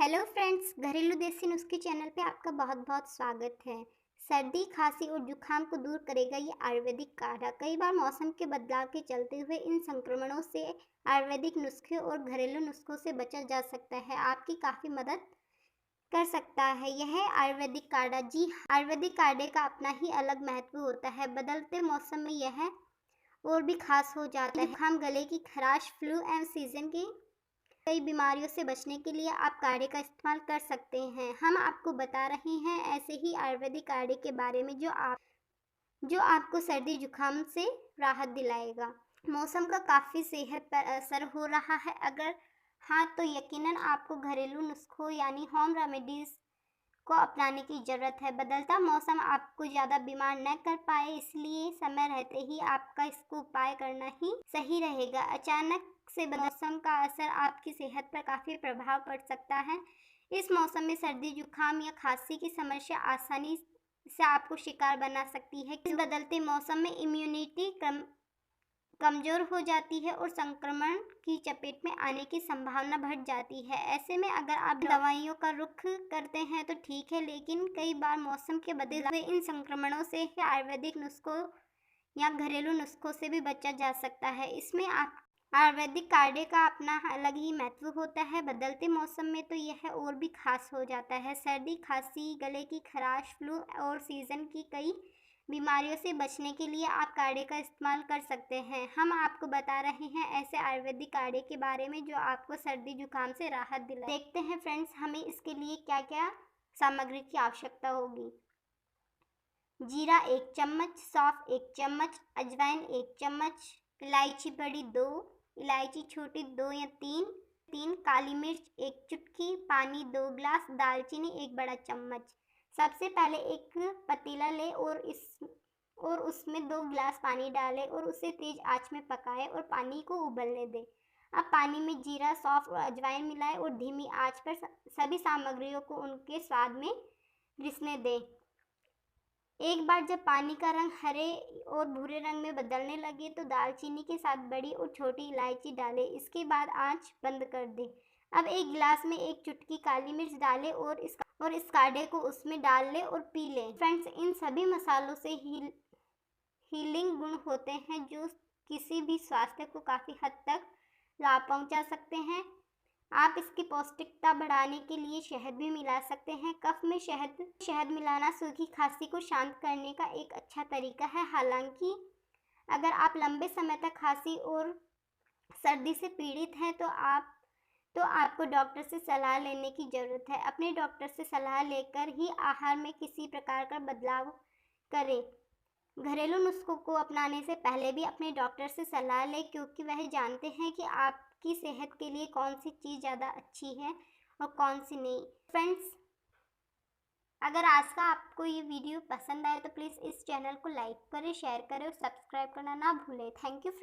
Hello friends, घरेलू देसी नुस्खे चैनल पे आपका बहुत बहुत स्वागत है। सर्दी, खांसी और जुखाम को दूर करेगा ये आयुर्वेदिक काढ़ा। कई बार मौसम के बदलाव के चलते हुए इन संक्रमणों से आयुर्वेदिक नुस्खे और घरेलू नुस्खों से बचा जा सकता है। आपकी काफ़ी मदद कर सकता है यह आयुर्वेदिक काढ़ा। जी हाँ, आयुर्वेदिक काढ़े का अपना ही अलग महत्व होता है। बदलते मौसम में यह और भी खास हो जाता है। जुखाम, गले की खराश, फ्लू एवं सीजन की कई बीमारियों से बचने के लिए आप काढ़े का इस्तेमाल कर सकते हैं। हम आपको बता रहे हैं ऐसे ही आयुर्वेदिक काढ़े के बारे में जो आपको सर्दी जुखाम से राहत दिलाएगा। मौसम का काफ़ी सेहत पर असर हो रहा है। अगर हाँ, तो यकीनन आपको घरेलू नुस्खों यानी होम रेमेडीज़ को अपनाने की ज़रूरत है। बदलता मौसम आपको ज़्यादा बीमार न कर पाए, इसलिए समय रहते ही आपका इसको उपाय करना ही सही रहेगा। अचानक से मौसम का असर आपकी सेहत पर काफ़ी प्रभाव पड़ सकता है। इस मौसम में सर्दी, जुखाम या खांसी की समस्या आसानी से आपको शिकार बना सकती है। इस बदलते मौसम में इम्यूनिटी कमज़ोर हो जाती है और संक्रमण की चपेट में आने की संभावना बढ़ जाती है। ऐसे में अगर आप दवाइयों का रुख करते हैं तो ठीक है, लेकिन कई बार मौसम के बदले हुए इन संक्रमणों से आयुर्वेदिक नुस्खों या घरेलू नुस्खों से भी बचा जा सकता है। इसमें आप आयुर्वेदिक काढ़े का अपना अलग ही महत्व होता है। बदलते मौसम में तो यह और भी खास हो जाता है। सर्दी, खांसी, गले की खराश, फ्लू और सीजन की कई बीमारियों से बचने के लिए आप काढ़े का इस्तेमाल कर सकते हैं। हम आपको बता रहे हैं ऐसे आयुर्वेदिक काढ़े के बारे में जो आपको सर्दी जुकाम से राहत दिलाए। देखते हैं फ्रेंड्स, हमें इसके लिए क्या क्या सामग्री की आवश्यकता होगी। जीरा 1 चम्मच, सौंफ 1 चम्मच, अजवाइन 1 चम्मच, इलायची बड़ी 2, इलायची छोटी 2 या 3, काली मिर्च 1 चुटकी, पानी 2 गिलास, दालचीनी 1 बड़ा चम्मच। सबसे पहले एक पतीला लें और उसमें 2 गिलास पानी डालें और उसे तेज आंच में पकाएं और पानी को उबलने दें। अब पानी में जीरा, सौंफ और अजवाइन मिलाएं और धीमी आंच पर सभी सामग्रियों को उनके स्वाद में रिसने दें। एक बार जब पानी का रंग हरे और भूरे रंग में बदलने लगे तो दालचीनी के साथ बड़ी और छोटी इलायची डालें। इसके बाद आंच बंद कर दें। अब एक गिलास में 1 चुटकी काली मिर्च डालें और इस काढ़े को उसमें डाल लें और पी लें। फ्रेंड्स, इन सभी मसालों से हीलिंग गुण होते हैं जो किसी भी स्वास्थ्य को काफ़ी हद तक लाभ पहुंचा सकते हैं। आप इसकी पौष्टिकता बढ़ाने के लिए शहद भी मिला सकते हैं। कफ में शहद मिलाना सूखी खांसी को शांत करने का एक अच्छा तरीका है। हालांकि अगर आप लंबे समय तक खांसी और सर्दी से पीड़ित हैं तो आपको डॉक्टर से सलाह लेने की ज़रूरत है। अपने डॉक्टर से सलाह लेकर ही आहार में किसी प्रकार का बदलाव करें। घरेलू नुस्खों को अपनाने से पहले भी अपने डॉक्टर से सलाह लें, क्योंकि वह जानते हैं कि आपकी सेहत के लिए कौन सी चीज़ ज़्यादा अच्छी है और कौन सी नहीं। फ्रेंड्स, अगर आज का आपको ये वीडियो पसंद आए तो प्लीज़ इस चैनल को लाइक करें, शेयर करें और सब्सक्राइब करना ना भूलें। Thank you friends.